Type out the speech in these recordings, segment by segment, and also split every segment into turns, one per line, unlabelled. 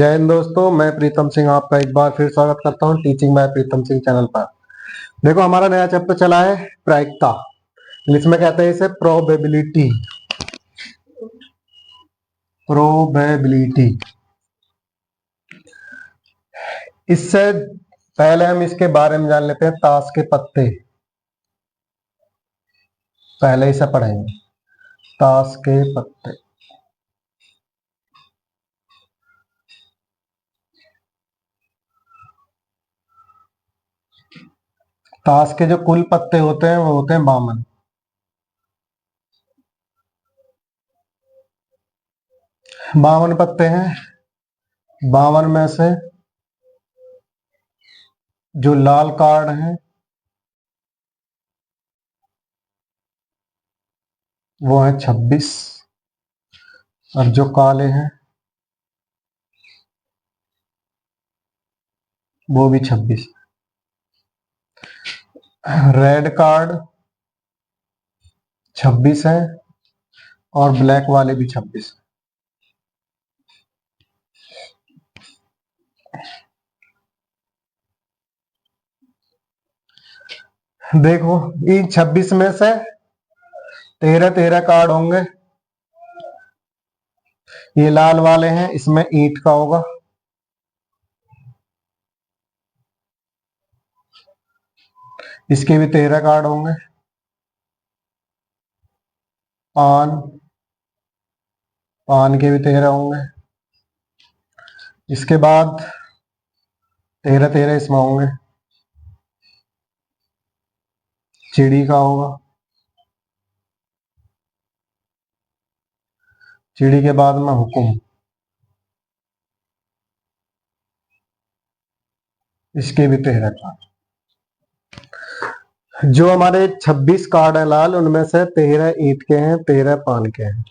जय हिंद दोस्तों, मैं प्रीतम सिंह आपका एक बार फिर स्वागत करता हूं teaching bye Pritam Singh channel पर। देखो, हमारा नया चैप्टर चला है प्रायिकता। इंग्लिश में कहते हैं इसे प्रोबेबिलिटी। प्रोबेबिलिटी। इससे पहले हम इसके बारे में जान लेते हैं ताश के पत्ते। पहले इसे पढ़ेंगे, ताश के पत्ते। ताश के जो कुल पत्ते होते हैं वो होते हैं 52। 52 पत्ते हैं। 52 में से जो लाल कार्ड हैं वो है 26, और जो काले हैं वो भी 26। रेड कार्ड 26 है और ब्लैक वाले भी 26। देखो, इन 26 में से 13 कार्ड होंगे। ये लाल वाले हैं, इसमें ईंट का होगा। इसके भी 13 कार्ड होंगे। पान के भी 13 होंगे। इसके बाद 13 इसमें होंगे। चिड़ी का होगा। चिड़ी के बाद में हुकुम। इसके भी 13 कार्ड। जो हमारे 26 कार्ड है लाल, उनमें से 13 ईंट के हैं, 13 पान के हैं।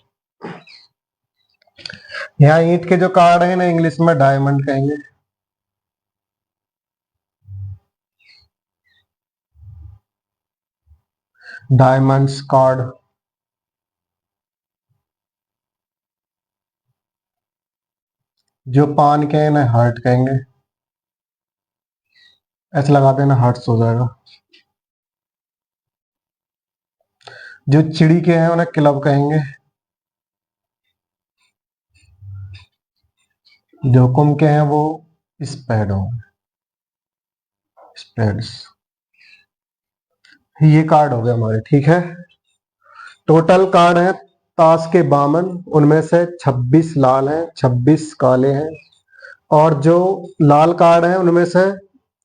यहाँ ईंट के जो कार्ड है ना, इंग्लिश में डायमंड कहेंगे। Diamonds card. जो पान के हैं ना, हार्ट कहेंगे। ऐसे लगा देना, हार्ट्स हो जाएगा। जो चिड़ी के हैं उन्हें क्लब कहेंगे। जो हुकुम के हैं वो स्पेड होंगे। स्पेड्स। ये कार्ड हो गए हमारे, ठीक है। टोटल कार्ड है ताश के 52, उनमें से 26 लाल हैं, 26 काले हैं, और जो लाल कार्ड हैं उनमें से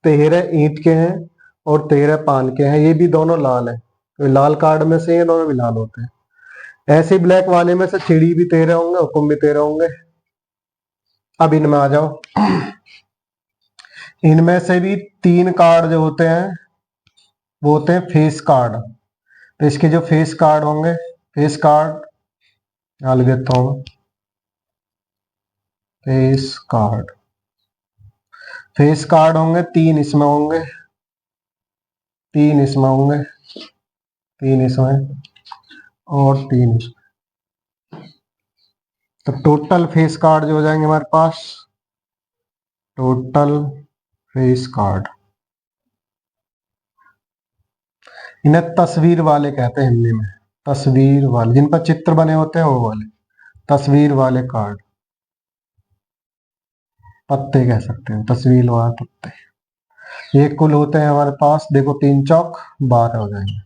13 ईंट के हैं और 13 पान के हैं। ये भी दोनों लाल हैं, तो लाल कार्ड में से ये दोनों भी लाल होते हैं। ऐसे ही ब्लैक वाले में से चिड़ी भी 13 होंगे, हुकुम भी 13 होंगे। अब इनमें आ जाओ। इनमें से भी 3 कार्ड जो होते हैं वो होते हैं फेस कार्ड। तो इसके जो फेस कार्ड होंगे, फेस कार्ड यहाँ लिख देता हूं। Face card. फेस कार्ड होंगे 3 इसमें होंगे, 3 इसमें होंगे, 3 इसमें और 3 इसमें। तो टोटल फेस कार्ड जो हो जाएंगे हमारे पास, टोटल फेस कार्ड। इन्हें तस्वीर वाले कहते हैं हिंदी में। तस्वीर वाले, जिन पर चित्र बने होते हैं वो वाले, तस्वीर वाले कार्ड। पत्ते कह सकते हैं, तस्वीर वाले पत्ते। ये कुल होते हैं हमारे पास, देखो 3 चौक 12 हो जाएंगे,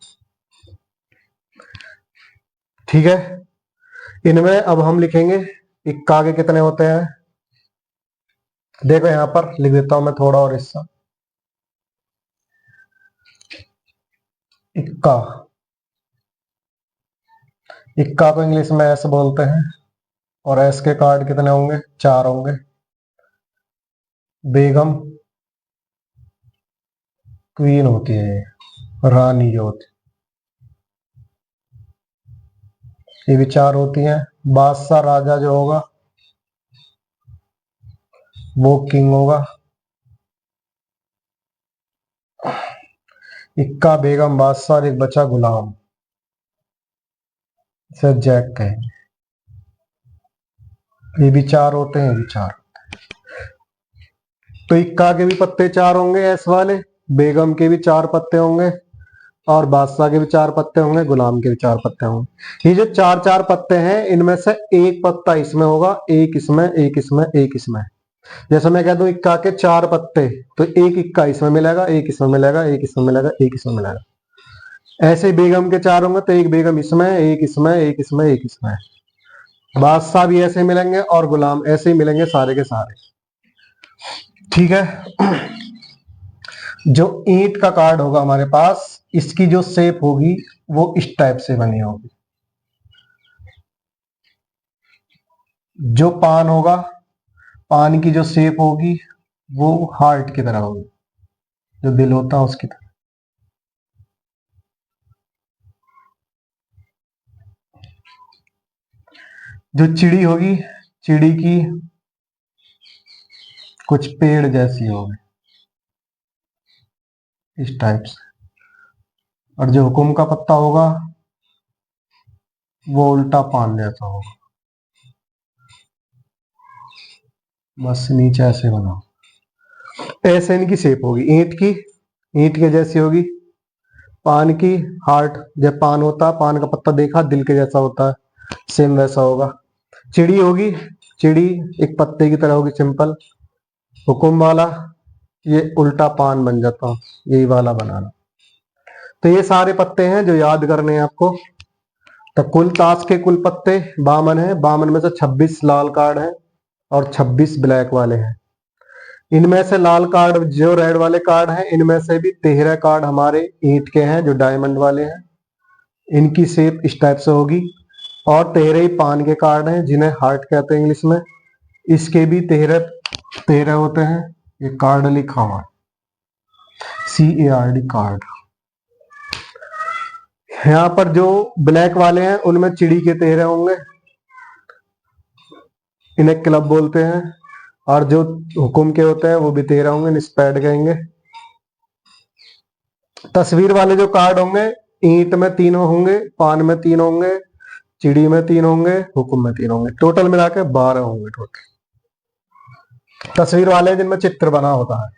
ठीक है। इनमें अब हम लिखेंगे इक्का के कितने होते हैं। देखो यहां पर लिख देता हूं मैं थोड़ा और हिस्सा। इक्का, इक्का को इंग्लिश में ऐसे बोलते हैं। और एस के कार्ड कितने होंगे, 4 होंगे। बेगम, क्वीन होती है ये, रानी जो होती है, ये भी 4 होती हैं। बादशाह, राजा जो होगा वो किंग होगा। इक्का, बेगम, बादशाह, एक बचा गुलाम, इसे जैक कहेंगे। ये भी 4 होते हैं, ये भी 4। तो इक्का के भी पत्ते 4 होंगे एस वाले, बेगम के भी 4 पत्ते होंगे, और बादशाह के भी 4 पत्ते होंगे, गुलाम के भी 4 पत्ते होंगे। ये जो 4 पत्ते हैं, इनमें से एक पत्ता इसमें होगा, एक इसमें, एक इसमें, एक इसमें। जैसे मैं कह दूं इक्का के 4 पत्ते, तो एक इक्का इसमें मिलेगा, एक इसमें मिलेगा, एक इसमें मिलेगा, एक इसमें मिलेगा। ऐसे ही बेगम के 4 होंगे, तो एक बेगम इसमें, एक इसमें, एक इसमें, एक इसमें। बादशाह भी ऐसे मिलेंगे और गुलाम ऐसे ही मिलेंगे, सारे के सारे। ठीक है। जो ईंट का कार्ड होगा हमारे पास, इसकी जो शेप होगी वो इस टाइप से बनी होगी। जो पान होगा, पान की जो शेप होगी वो हार्ट की तरह होगी, जो दिल होता है उसकी तरह। जो चिड़ी होगी, चिड़ी की कुछ पेड़ जैसी होगी, इस टाइप से। और जो हुकुम का पत्ता होगा वो उल्टा पान जैसा होगा, बस नीचे ऐसे बना। ऐसे इनकी शेप होगी, ईंट की, ईंट के जैसी होगी। पान की हार्ट, जब पान होता है, पान का पत्ता देखा, दिल के जैसा होता है, सेम वैसा होगा। चिड़ी होगी, चिड़ी एक पत्ते की तरह होगी, सिंपल। हुकुम वाला, ये उल्टा पान बन जाता, यही वाला बनाना। तो ये सारे पत्ते हैं जो याद करने हैं आपको। तो कुल ताश के कुल पत्ते 52 हैं। 52 में से 26 लाल कार्ड हैं और 26 ब्लैक वाले हैं। इनमें से लाल कार्ड, जो रेड वाले कार्ड हैं, इनमें से भी 13 कार्ड हमारे ईंट के हैं, जो डायमंड वाले हैं। इनकी शेप इस टाइप से होगी। और 13 ही पान के कार्ड हैं, जिन्हें हार्ट कहते हैं इंग्लिश में। इसके भी 13 होते हैं। ये कार्ड लिखा हुआ CARD कार्ड। यहाँ पर जो ब्लैक वाले हैं उनमें चिड़ी के 13 होंगे, इन्हें क्लब बोलते हैं। और जो हुकुम के होते हैं वो भी 13 होंगे, निस्पैड कहेंगे। तस्वीर वाले जो कार्ड होंगे, ईंट में 3 होंगे, पान में 3 होंगे, चिड़ी में 3 होंगे, हुकुम में 3 होंगे। टोटल मिला के 12 होंगे टोटल। तस्वीर वाले जिनमें चित्र बना होता है।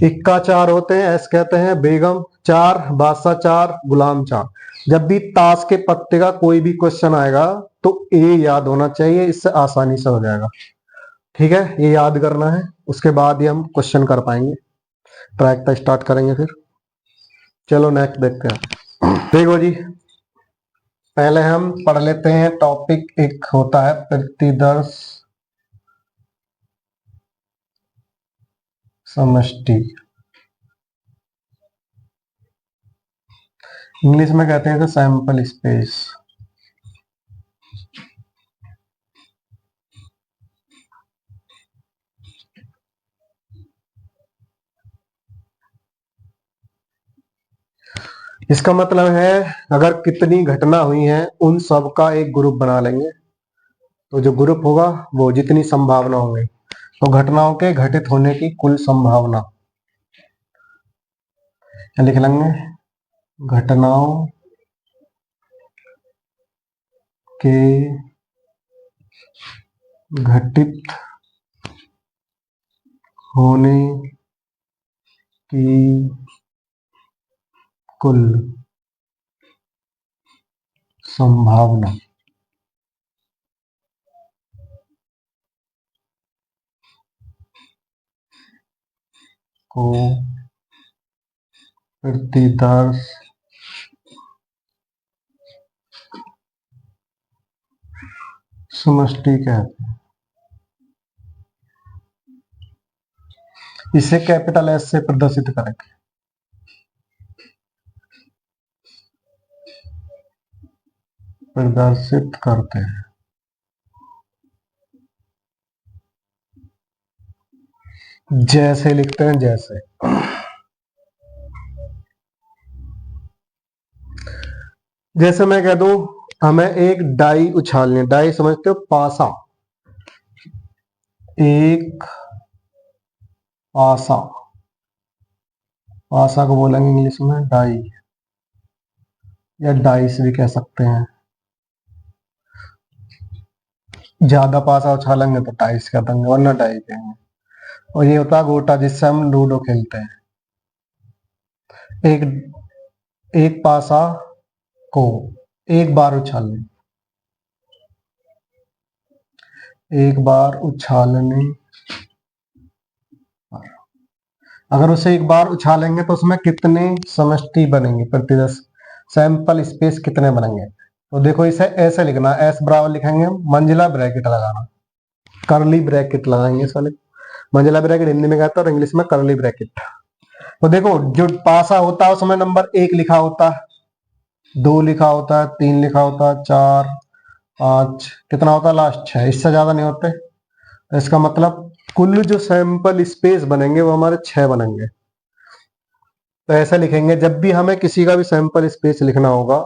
इक्का 4 होते हैं, एस कहते हैं। बेगम 4, बादशाह 4, गुलाम 4। जब भी ताश के पत्ते का कोई भी क्वेश्चन आएगा तो ए याद होना चाहिए, इससे आसानी से हो जाएगा। ठीक है, ये याद करना है, उसके बाद ही हम क्वेश्चन कर पाएंगे। ट्रैक स्टार्ट करेंगे फिर। चलो नेक्स्ट देखते हैं। देखो जी, पहले हम पढ़ लेते हैं टॉपिक। एक होता है प्रतिदर्श समष्टि, इंग्लिश में कहते हैं सैंपल स्पेस। इसका मतलब है अगर कितनी घटना हुई है उन सब का एक ग्रुप बना लेंगे। तो जो ग्रुप होगा वो जितनी संभावना होंगी, तो घटनाओं के घटित होने की कुल संभावना लिख लेंगे। घटनाओं के घटित होने की कुल संभावना को प्रतिदर्श समष्टि कहते हैं। इसे कैपिटल एस से प्रदर्शित करेंगे। प्रदर्शित करते हैं जैसे लिखते हैं, जैसे जैसे मैं कह दूं हमें एक डाई उछालनी है। डाई समझते हो, पासा। एक पासा, पासा को बोलेंगे इंग्लिश में डाई, या डाइस भी कह सकते हैं। ज्यादा पासा उछालेंगे तो डाइस कह देंगे, वरना डाई कहेंगे। और ये होता है गोटा जिससे हम लूडो खेलते हैं। एक एक पासा को एक बार उछालने, एक बार उछालने पर, अगर उसे एक बार उछालेंगे तो उसमें कितने समष्टि बनेंगे, प्रतिदश सैंपल स्पेस कितने बनेंगे। तो देखो इसे ऐसे लिखना, एस बराबर लिखेंगे हम, मंजिला ब्रैकेट लगाना, करली ब्रैकेट लगाएंगे साले। मंजिला ब्रैकेट हिंदी में कहता है और इंग्लिश में करली ब्रैकेट। तो देखो जो पासा होता है उसमें नंबर 1 लिखा होता है, 2 लिखा होता है, 3 लिखा होता है, 4, 5, कितना होता है लास्ट 6, इससे ज्यादा नहीं होते। तो इसका मतलब कुल जो सैंपल स्पेस बनेंगे वो हमारे 6 बनेंगे। तो ऐसे लिखेंगे, जब भी हमें किसी का भी सैंपल स्पेस लिखना होगा,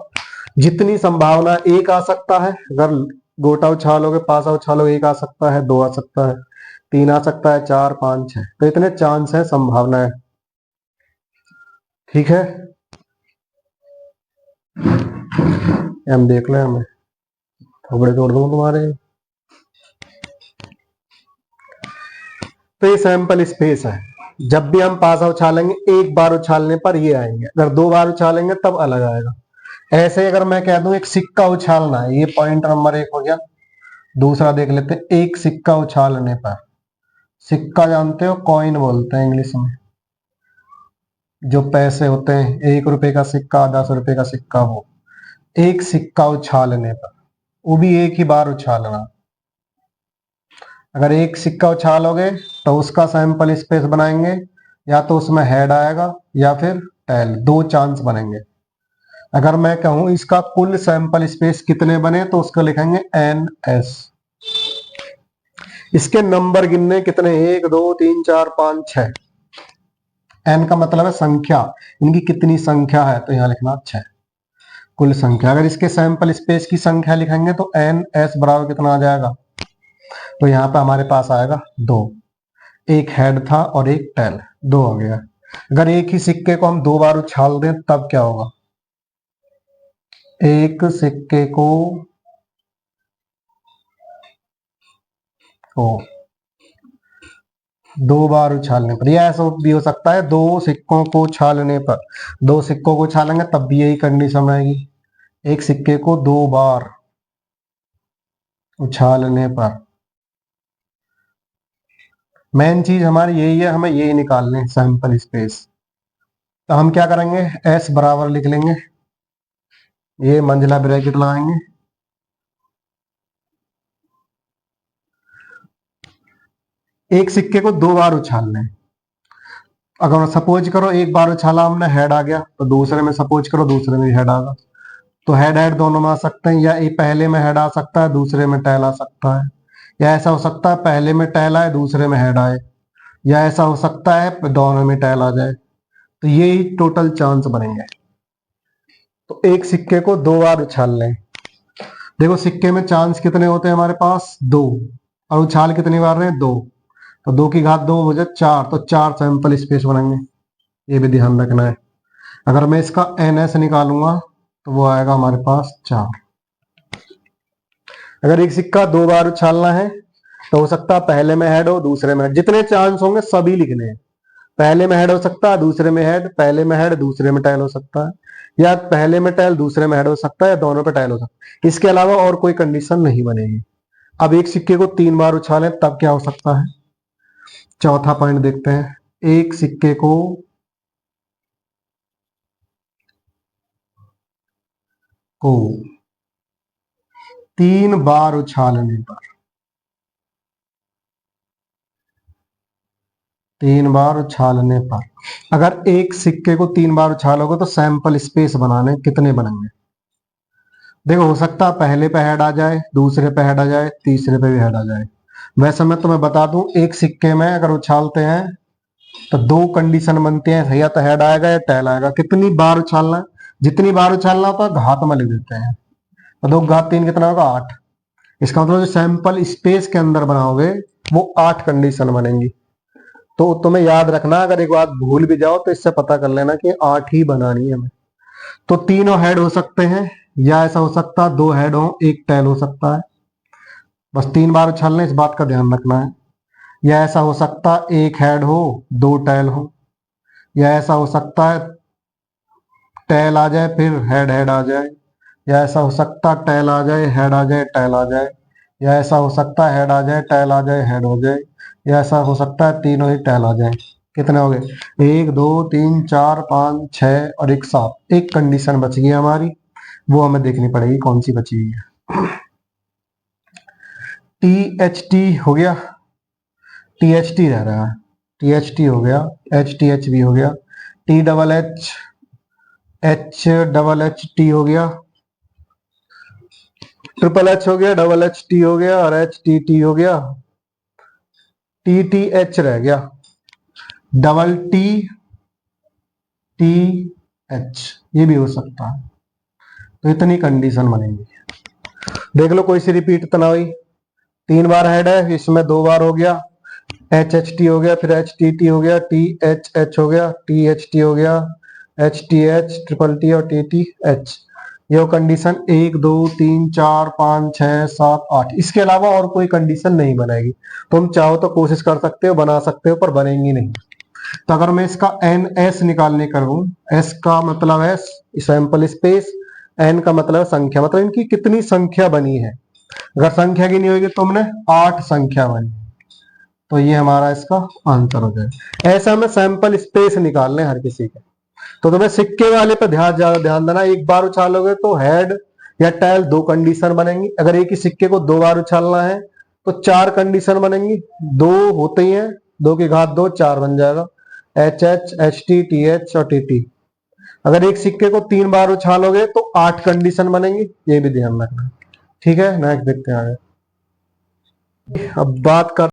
जितनी संभावना, 1 आ सकता है, अगर गोटा उछालोगे पासा उछालोगे 1 आ सकता है, 2 आ सकता है, 3 आ सकता है, 4, 5, 6, तो इतने चांस है, संभावना है। ठीक है, हम देख लें, हमें थोड़े तोड़ दूंगा तुम्हारे। तो ये सैंपल स्पेस है, जब भी हम पासा उछालेंगे एक बार उछालने पर ये आएंगे, अगर 2 बार उछालेंगे तब अलग आएगा। ऐसे अगर मैं कह दूं एक सिक्का उछालना है, ये पॉइंट नंबर 1 हो गया। दूसरा देख लेते हैं, एक सिक्का उछालने पर, सिक्का जानते हो कॉइन बोलते हैं इंग्लिश में, जो पैसे होते हैं, 1 रुपए का सिक्का, 10 रुपए का सिक्का, वो एक सिक्का उछालने पर, वो भी एक ही बार उछालना। अगर एक सिक्का उछालोगे तो उसका सैंपल स्पेस बनाएंगे, या तो उसमें हेड आएगा या फिर टेल, 2 चांस बनेंगे। अगर मैं कहूं इसका कुल सैंपल स्पेस कितने बने तो उसको लिखेंगे एन एस। इसके नंबर गिनने कितने, 1 2 3 4 5 6, एन का मतलब है संख्या, इनकी कितनी संख्या है, तो यहां लिखना 6 कुल संख्या। अगर इसके सैंपल स्पेस की संख्या लिखेंगे तो एन एस बराबर कितना आ जाएगा, तो यहाँ पे हमारे पास आएगा 2, एक हेड था और एक टेल, 2 हो गया। अगर एक ही सिक्के को हम 2 बार उछाल दें तब क्या होगा, एक सिक्के को 2 बार उछालने पर, यह ऐसा भी हो सकता है 2 सिक्कों को उछालने पर, 2 सिक्कों को उछालेंगे तब भी यही कंडीशन आएगी, एक सिक्के को 2 बार उछालने पर। मेन चीज हमारी यही है, हमें यही निकालने सैंपल स्पेस। तो हम क्या करेंगे, एस बराबर लिख लेंगे, ये मंजिला ब्रैकेट लगाएंगे, एक सिक्के को 2 बार उछालना है। अगर सपोज करो एक बार उछाला हमने, हेड आ गया, तो दूसरे में सपोज करो दूसरे में हेड आएगा, तो हेड हेड दोनों में आ सकते हैं, या पहले में हेड आ सकता है दूसरे में टेल आ सकता है, या ऐसा हो सकता है पहले में टेल आए दूसरे में हेड आए, या ऐसा हो सकता है दोनों में टेल आ जाए। तो यही टोटल चांस बनेंगे। तो एक सिक्के को 2 बार उछाल लें, देखो सिक्के में चांस कितने होते हैं हमारे पास, 2, और उछाल कितनी बार रहे हैं, 2, तो 2 की घात 2 हो जाए 4, तो 4 सैंपल स्पेस बनेंगे, ये भी ध्यान रखना है। अगर मैं इसका एन एस निकालूंगा तो वो आएगा हमारे पास 4। अगर एक सिक्का 2 बार उछालना है तो हो सकता है पहले में हेड हो दूसरे में हेड, जितने चांस होंगे सभी लिखने हैं। पहले में हेड हो सकता है, दूसरे में हेड, पहले में हेड दूसरे में टेल हो सकता है, या पहले में टेल दूसरे में हेड हो सकता है, या दोनों पे टेल हो सकता है। इसके अलावा और कोई कंडीशन नहीं बनेगी। अब एक सिक्के को 3 बार उछालें तब क्या हो सकता है, चौथा पॉइंट देखते हैं, एक सिक्के को 3 बार उछालने पर, 3 बार उछालने पर, अगर एक सिक्के को 3 बार उछालोगे तो सैंपल स्पेस बनाने कितने बनेंगे। देखो हो सकता है पहले पे हेड आ जाए, दूसरे पे हेड आ जाए, तीसरे पे भी हेड आ जाए। वैसे मैं तुम्हें बता दूं, एक सिक्के में अगर उछालते हैं तो 2 कंडीशन बनती हैं, या तो हेड आएगा या टेल आएगा। कितनी बार उछालना है, जितनी बार उछालना होता है घात में लिख देते हैं, तो 2 घात 3 कितना होगा, 8। इसका मतलब जो सैंपल स्पेस के अंदर बनाओगे वो 8 कंडीशन बनेंगी। तो तुम्हें याद रखना, अगर एक बात भूल भी जाओ तो इससे पता कर लेना कि 8 ही बनानी है हमें। तो तीनों हेड हो सकते हैं, या ऐसा हो सकता है 2 हेड हो 1 टेल हो सकता है। बस 3 बार उछालना, इस बात का ध्यान रखना है। या ऐसा हो सकता है एक हेड हो दो टेल हो, या ऐसा हो सकता है टेल आ जाए फिर हेड हेड आ जाए, या ऐसा हो सकता है टेल आ जाए हेड आ जाए टेल आ जाए, या ऐसा हो सकता है हेड आ जाए टेल आ जाए हेड हो जाए, या ऐसा हो सकता है तीनों ही टेल आ जाए। कितने हो गए? एक दो तीन चार पाँच छः और एक सात। एक कंडीशन बच गई हमारी, वो हमें देखनी पड़ेगी कौन सी बची हुई है। टी एच टी हो गया, टी एच टी रह रहा है, टी एच टी हो गया, एच भी हो गया, T double H double H T हो गया, ट्रिपल एच हो गया, डबल एच टी हो गया और एच टी टी हो गया, टी टी एच रह गया, डबल टी टी एच ये भी हो सकता है। तो इतनी कंडीशन बनेगी। देख लो कोई सी रिपीट तो ना हुई। 3 बार हेड है, इसमें 2 बार हो गया, एच एच टी हो गया, फिर एच टी टी हो गया, टी एच एच हो गया, टी एच टी हो गया, H T H triple T और टी टी एच। ये कंडीशन 1 2 3 4 5 6 7 8, इसके अलावा और कोई कंडीशन नहीं बनेगी। तुम चाहो तो कोशिश कर सकते हो, बना सकते हो, पर बनेंगी नहीं। तो अगर मैं इसका एन एस निकालने करूं, एस का मतलब है सैंपल स्पेस, एन का मतलब संख्या, मतलब इनकी कितनी संख्या बनी है। अगर संख्या की नहीं होगी तो हमने 8 संख्या बनी, तो ये हमारा इसका आंसर हो जाए। ऐसा हमें सैंपल स्पेस निकालने हर किसी के। तो तुम्हें सिक्के वाले पे ज्यादा ध्यान देना। एक बार उछालोगे तो हेड या टेल दो कंडीशन बनेंगी। अगर एक ही सिक्के को 2 बार उछालना है तो 4 कंडीशन बनेंगी। 2 होते ही हैं, 2 की घात 2 4 बन जाएगा, H H H T T H और टी टी। अगर एक सिक्के को 3 बार उछालोगे तो 8 कंडीशन बनेंगी, ये भी ध्यान रखना। ठीक है, नेक्स्ट देखते हैं आगे। अब बात कर